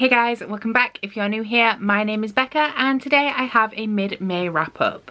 Hey guys, welcome back. If you're new here, my name is Becca and today I have a mid-May wrap up.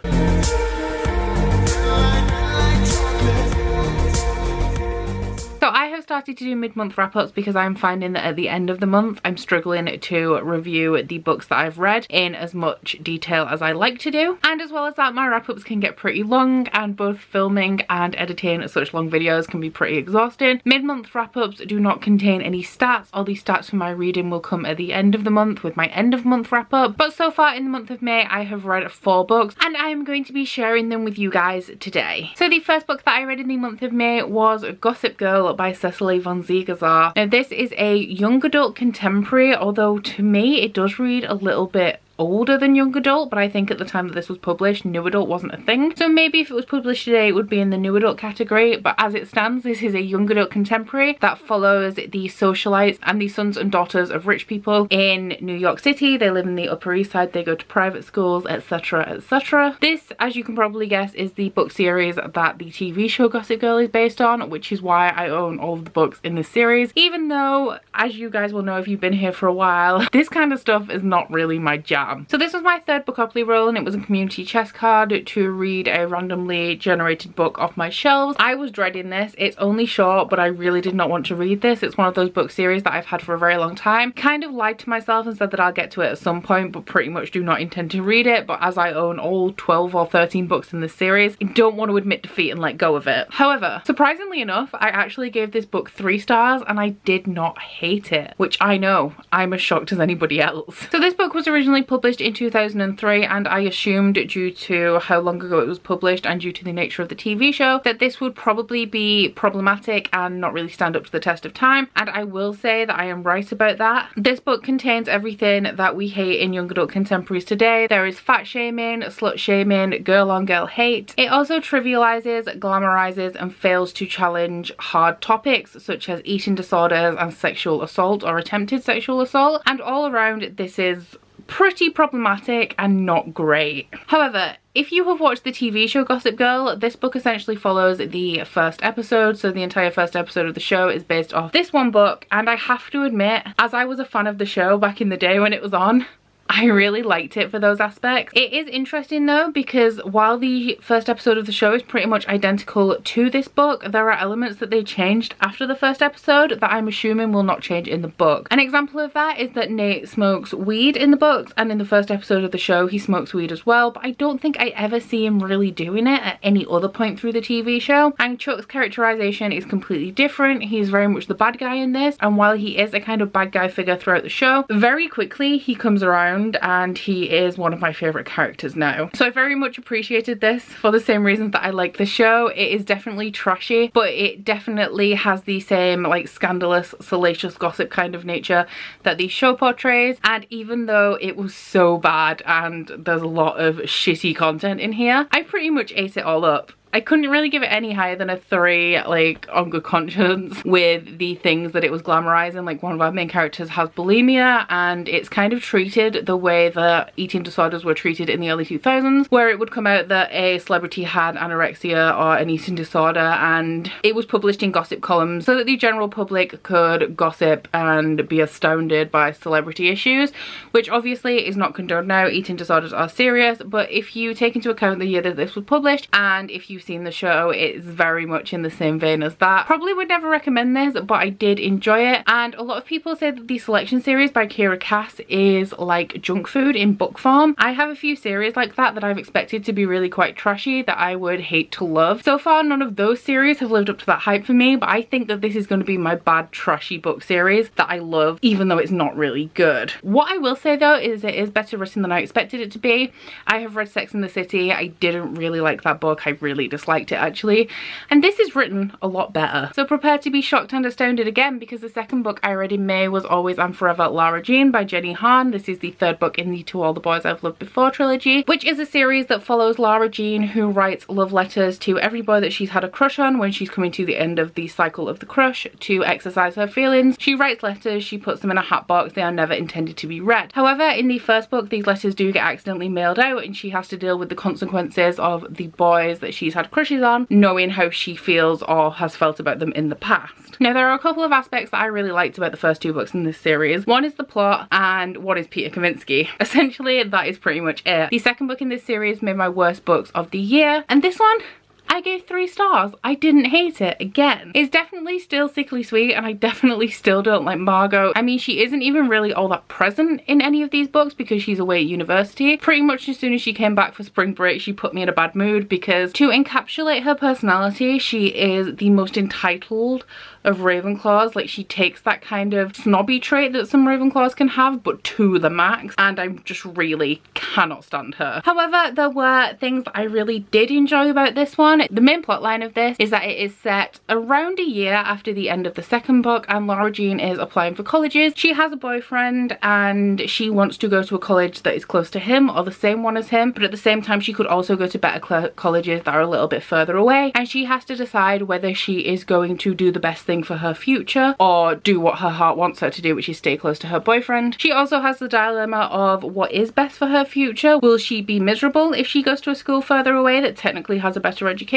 So I have started to do mid-month wrap-ups because I'm finding that at the end of the month I'm struggling to review the books that I've read in as much detail as I like to do. And as well as that, my wrap-ups can get pretty long, and both filming and editing such long videos can be pretty exhausting. Mid-month wrap-ups do not contain any stats. All the stats for my reading will come at the end of the month with my end of month wrap-up. But so far in the month of May I have read 4 books and I am going to be sharing them with you guys today. So the first book that I read in the month of May was Gossip Girl by Cecily von Ziegler. Now this is a young adult contemporary, although to me it does read a little bit older than young adult, but I think at the time that this was published new adult wasn't a thing, so maybe if it was published today it would be in the new adult category. But as it stands, this is a young adult contemporary that follows the socialites and the sons and daughters of rich people in New York City. They live in the Upper East Side, they go to private schools, etc, etc. This, as you can probably guess, is the book series that the TV show Gossip Girl is based on, which is why I own all of the books in this series, even though, as you guys will know if you've been here for a while, this kind of stuff is not really my jam. So this was my 3rd Bookopoly roll and it was a community chest card to read a randomly generated book off my shelves. I was dreading this. It's only short, but I really did not want to read this. It's one of those book series that I've had for a very long time. Kind of lied to myself and said that I'll get to it at some point, but pretty much do not intend to read it. But as I own all 12 or 13 books in this series, I don't want to admit defeat and let go of it. However, surprisingly enough, I actually gave this book 3 stars and I did not hate it, which I know I'm as shocked as anybody else. So this book was originally published in 2003 and I assumed, due to how long ago it was published and due to the nature of the TV show, that this would probably be problematic and not really stand up to the test of time, and I will say that I am right about that. This book contains everything that we hate in young adult contemporaries today. There is fat shaming, slut shaming, girl on girl hate. It also trivializes, glamorizes and fails to challenge hard topics such as eating disorders and sexual assault or attempted sexual assault, and all around this is pretty problematic and not great. However, if you have watched the TV show Gossip Girl, this book essentially follows the first episode, so the entire first episode of the show is based off this one book, and I have to admit, as I was a fan of the show back in the day when it was on, I really liked it for those aspects. It is interesting though, because while the first episode of the show is pretty much identical to this book, there are elements that they changed after the first episode that I'm assuming will not change in the book. An example of that is that Nate smokes weed in the books, and in the first episode of the show he smokes weed as well, but I don't think I ever see him really doing it at any other point through the TV show. And Chuck's characterization is completely different. He's very much the bad guy in this, and while he is a kind of bad guy figure throughout the show, very quickly he comes around and he is one of my favorite characters now. So I very much appreciated this for the same reasons that I like the show. It is definitely trashy, but it definitely has the same like scandalous, salacious gossip kind of nature that the show portrays. And even though it was so bad and there's a lot of shitty content in here, I pretty much ate it all up. I couldn't really give it any higher than a 3, like, on good conscience, with the things that it was glamorizing. Like, one of our main characters has bulimia, and it's kind of treated the way that eating disorders were treated in the early 2000s, where it would come out that a celebrity had anorexia or an eating disorder, and it was published in gossip columns so that the general public could gossip and be astounded by celebrity issues, which obviously is not condoned now. Eating disorders are serious, but if you take into account the year that this was published, and if you seen the show, it's very much in the same vein as that. Probably would never recommend this, but I did enjoy it. And a lot of people say that the Selection series by Kira Cass is like junk food in book form. I have a few series like that I've expected to be really quite trashy that I would hate to love. So far none of those series have lived up to that hype for me, but I think that this is going to be my bad trashy book series that I love, even though it's not really good. What I will say though is it is better written than I expected it to be. I have read Sex and the City. I didn't really like that book. I really disliked it actually, and this is written a lot better. So prepare to be shocked and astounded again, because the second book I read in May was Always and Forever Lara Jean by Jenny Han. This is the 3rd book in the To All the Boys I've Loved Before trilogy, which is a series that follows Lara Jean, who writes love letters to every boy that she's had a crush on when she's coming to the end of the cycle of the crush to exercise her feelings. She writes letters, she puts them in a hat box, they are never intended to be read. However, in the first book these letters do get accidentally mailed out and she has to deal with the consequences of the boys that she's had crushes on, knowing how she feels or has felt about them in the past. Now, there are a couple of aspects that I really liked about the first two books in this series. One is the plot and one is Peter Kaminsky. Essentially, that is pretty much it. The second book in this series made my worst books of the year, and this one, I gave 3 stars. I didn't hate it. Again, it's definitely still sickly sweet, and I definitely still don't like Margot. I mean, she isn't even really all that present in any of these books because she's away at university. Pretty much as soon as she came back for spring break, she put me in a bad mood because, to encapsulate her personality, she is the most entitled of Ravenclaws. Like, she takes that kind of snobby trait that some Ravenclaws can have, but to the max, and I just really cannot stand her. However, there were things that I really did enjoy about this one. The main plotline of this is that it is set around a year after the end of the second book, and Lara Jean is applying for colleges. She has a boyfriend and she wants to go to a college that is close to him or the same one as him, but at the same time she could also go to better colleges that are a little bit further away, and she has to decide whether she is going to do the best thing for her future or do what her heart wants her to do, which is stay close to her boyfriend. She also has the dilemma of what is best for her future. Will she be miserable if she goes to a school further away that technically has a better education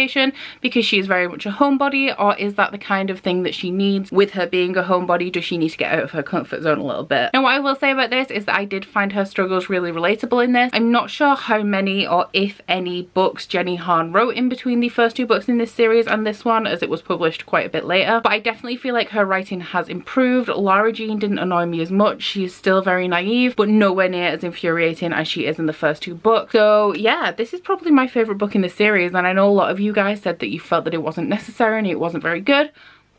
because she is very much a homebody, or is that the kind of thing that she needs with her being a homebody? Does she need to get out of her comfort zone a little bit? Now, what I will say about this is that I did find her struggles really relatable in this. I'm not sure how many or if any books Jenny Han wrote in between the first two books in this series and this one, as it was published quite a bit later, but I definitely feel like her writing has improved. Lara Jean didn't annoy me as much. She's still very naive, but nowhere near as infuriating as she is in the first two books. So yeah, this is probably my favourite book in the series, and I know a lot of you guys said that you felt that it wasn't necessary and it wasn't very good,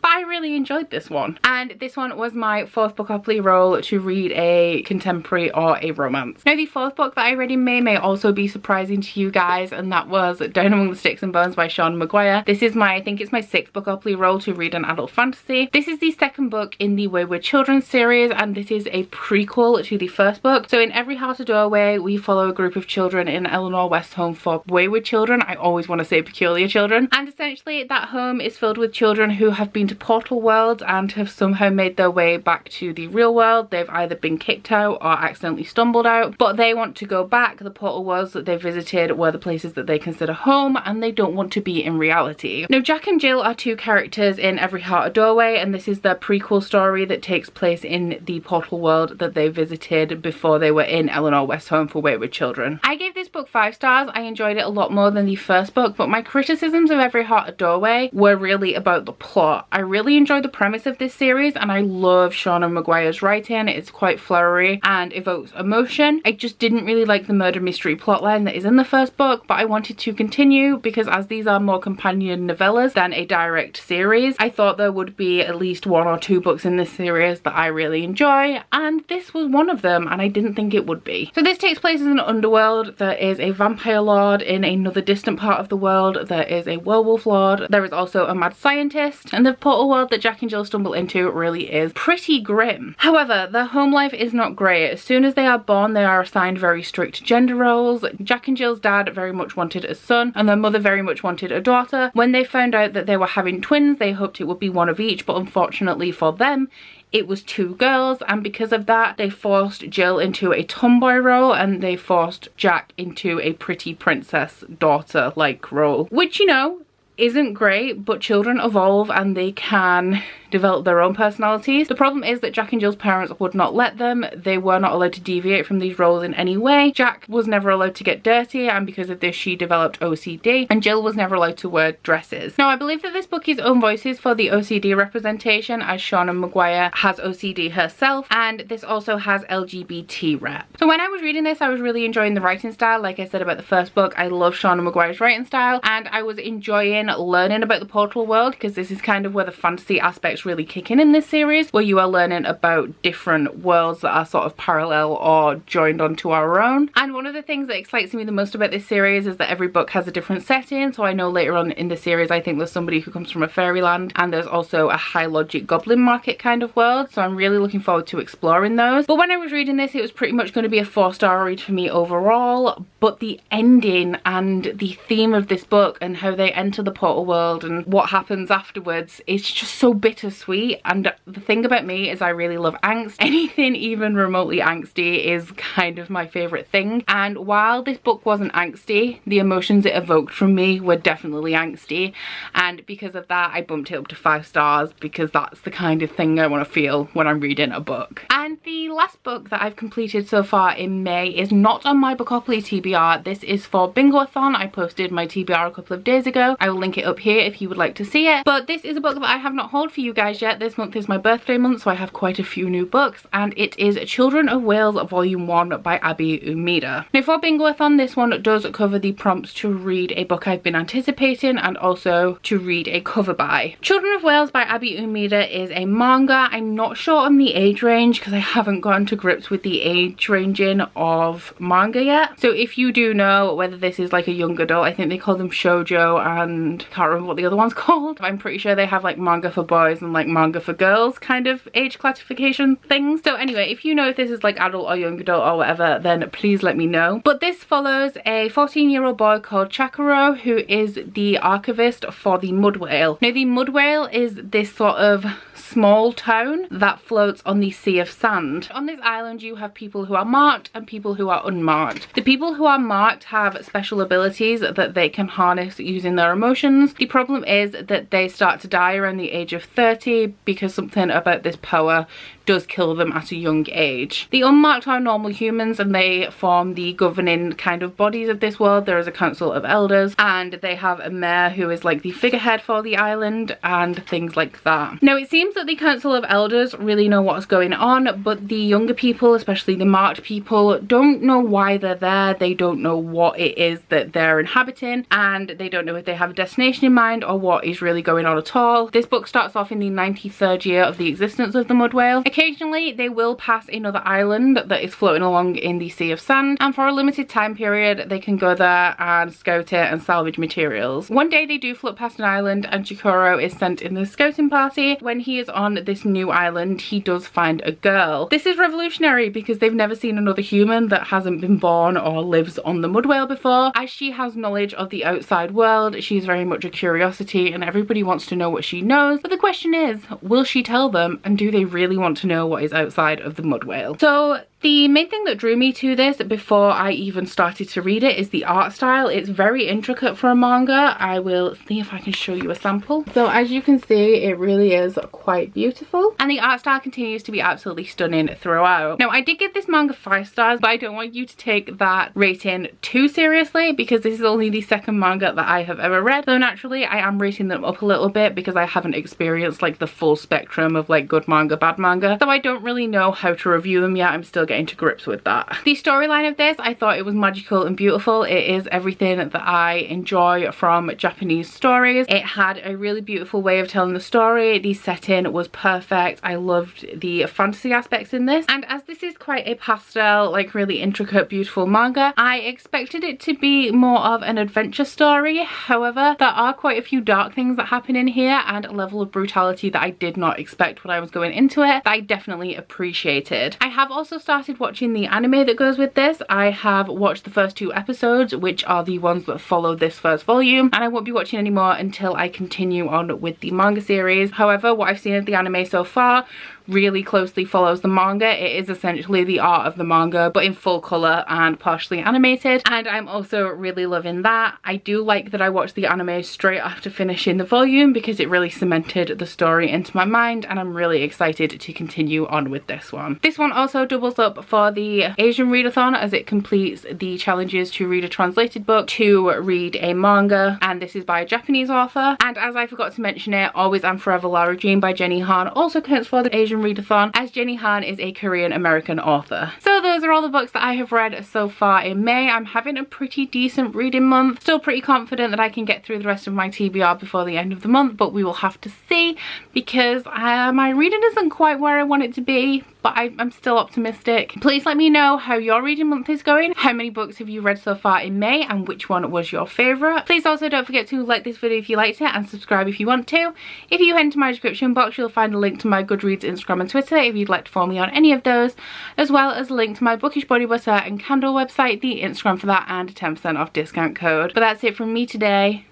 but I really enjoyed this one. And this one was my 4th Bookopoly roll to read a contemporary or a romance. Now, the 4th book that I read in May may also be surprising to you guys, and that was Down Among the Sticks and Bones by Sean Maguire. This is I think it's my 6th Bookopoly roll to read an adult fantasy. This is the second book in the Wayward Children series, and this is a prequel to the first book. So in Every Heart a Doorway, we follow a group of children in Eleanor West's home for wayward children. I always want to say peculiar children. And essentially that home is filled with children who have been to portal worlds and have somehow made their way back to the real world. They've either been kicked out or accidentally stumbled out, but they want to go back. The portal worlds that they visited were the places that they consider home, and they don't want to be in reality. Now, Jack and Jill are 2 characters in Every Heart a Doorway, and this is the prequel story that takes place in the portal world that they visited before they were in Eleanor West's home for wayward children. I gave this book 5 stars. I enjoyed it a lot more than the first book, but my criticisms of Every Heart a Doorway were really about the plot. I really enjoyed the premise of this series, and I love Seanan Maguire's writing. It's quite flowery and evokes emotion. I just didn't really like the murder mystery plotline that is in the first book, but I wanted to continue because as these are more companion novellas than a direct series, I thought there would be at least 1 or 2 books in this series that I really enjoy, and this was one of them, and I didn't think it would be. So this takes place in an underworld. There is a vampire lord in another distant part of the world. There is a werewolf lord. There is also a mad scientist, and the portal world that Jack and Jill stumble into really is pretty grim. However, their home life is not great. As soon as they are born, they are assigned very strict gender roles. Jack and Jill's dad very much wanted a son, and their mother very much wanted a daughter. When they found out that they were having twins, they hoped it would be one of each, but unfortunately for them, it was 2 girls, and because of that, they forced Jill into a tomboy role, and they forced Jack into a pretty princess daughter-like role, which, you know, isn't great, but children evolve and they can develop their own personalities. The problem is that Jack and Jill's parents would not let them. They were not allowed to deviate from these roles in any way. Jack was never allowed to get dirty, and because of this she developed OCD, and Jill was never allowed to wear dresses. Now, I believe that this book is own voices for the OCD representation, as Seanan Maguire has OCD herself, and this also has LGBT rep. So when I was reading this, I was really enjoying the writing style. Like I said about the first book, I love Seanan Maguire's writing style, and I was enjoying learning about the portal world, because this is kind of where the fantasy aspects really kick in this series, where you are learning about different worlds that are sort of parallel or joined onto our own. And one of the things that excites me the most about this series is that every book has a different setting. So I know later on in the series, I think there's somebody who comes from a fairyland, and there's also a high logic goblin market kind of world, so I'm really looking forward to exploring those. But when I was reading this, it was pretty much going to be a 4-star read for me overall, but the ending and the theme of this book and how they enter the portal world and what happens afterwards is just so bittersweet. sweet, and the thing about me is I really love angst. Anything even remotely angsty is kind of my favourite thing, and while this book wasn't angsty, the emotions it evoked from me were definitely angsty, and because of that I bumped it up to 5 stars, because that's the kind of thing I want to feel when I'm reading a book. And the last book that I've completed so far in May is not on my Bookopoly TBR. This is for Bingoathon. I posted my TBR a couple of days ago. I will link it up here if you would like to see it. But this is a book that I have not hauled for you guys yet. This month is my birthday month, so I have quite a few new books, and it is Children of Wales Volume 1 by Abby Umeda. Now for Bingoathon, this one does cover the prompts to read a book I've been anticipating and also to read a cover by. Children of Wales by Abby Umeda is a manga. I'm not sure on the age range because I haven't gotten to grips with the age ranging of manga yet. So if you do know whether this is like a young adult, I think they call them shoujo, and I can't remember what the other one's called. I'm pretty sure they have like manga for boys and like manga for girls kind of age classification things. So anyway, if you know if this is like adult or young adult or whatever, then please let me know. But this follows a 14-year-old boy called Chakuro, who is the archivist for the Mud Whale. Now the Mud Whale is this sort of small town that floats on the sea of sand. On this island you have people who are marked and people who are unmarked. The people who are marked have special abilities that they can harness using their emotions. The problem is that they start to die around the age of 30 because something about this power does kill them at a young age. The unmarked are normal humans and they form the governing kind of bodies of this world. There is a council of elders and they have a mayor who is like the figurehead for the island and things like that. Now it seems that the council of elders really know what's going on, but the younger people, especially the marked people, don't know why they're there. They don't know what it is that they're inhabiting, and they don't know if they have a destination in mind or what is really going on at all. This book starts off in the 93rd year of the existence of the Mud Whale. Occasionally they will pass another island that is floating along in the sea of sand, and for a limited time period they can go there and scout it and salvage materials. One day they do float past an island and Chikoro is sent in the scouting party. When he is on this new island he does find a girl. This is revolutionary because they've never seen another human that hasn't been born or lives on the Mud Whale before. As she has knowledge of the outside world, she's very much a curiosity and everybody wants to know what she knows, but the question is, will she tell them, and do they really want to know what is outside of the Mud Whale? So the main thing that drew me to this before I even started to read it is the art style. It's very intricate for a manga. I will see if I can show you a sample. So as you can see, it really is quite beautiful, and the art style continues to be absolutely stunning throughout. Now I did give this manga 5 stars, but I don't want you to take that rating too seriously because this is only the second manga that I have ever read. So naturally I am rating them up a little bit because I haven't experienced like the full spectrum of like good manga, bad manga, so I don't really know how to review them yet. I'm still getting to grips with that. The storyline of this, I thought it was magical and beautiful. It is everything that I enjoy from Japanese stories. It had a really beautiful way of telling the story. The setting was perfect. I loved the fantasy aspects in this, and as this is quite a pastel, like really intricate, beautiful manga, I expected it to be more of an adventure story. However, there are quite a few dark things that happen in here and a level of brutality that I did not expect when I was going into it that I definitely appreciated. I have also started watching the anime that goes with this. I have watched the first 2 episodes, which are the ones that follow this first volume, and I won't be watching any more until I continue on with the manga series. However, what I've seen of the anime so far really closely follows the manga. It is essentially the art of the manga but in full colour and partially animated, and I'm also really loving that. I do like that I watched the anime straight after finishing the volume because it really cemented the story into my mind, and I'm really excited to continue on with this one. This one also doubles up for the Asian Readathon as it completes the challenges to read a translated book, to read a manga, and this is by a Japanese author. And as I forgot to mention it, Always and Forever Lara Jean by Jenny Han also counts for the Asian Readathon, as Jenny Han is a Korean American author. So those are all the books that I have read so far in May. I'm having a pretty decent reading month. Still pretty confident that I can get through the rest of my TBR before the end of the month, but we will have to see because my reading isn't quite where I want it to be, but I'm still optimistic. Please let me know how your reading month is going. How many books have you read so far in May and which one was your favourite? Please also don't forget to like this video if you liked it and subscribe if you want to. If you head into my description box, you'll find a link to my Goodreads, Instagram and Twitter if you'd like to follow me on any of those, as well as a link to my Bookish body butter and candle website, the Instagram for that, and a 10% off discount code. But that's it from me today.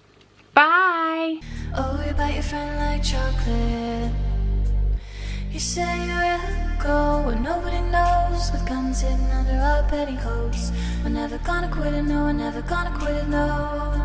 Bye! Oh, you bite your friend like chocolate. You say you'll go where nobody knows, with guns hidden under our petticoats. We're never gonna quit it, no, we're never gonna quit it, no.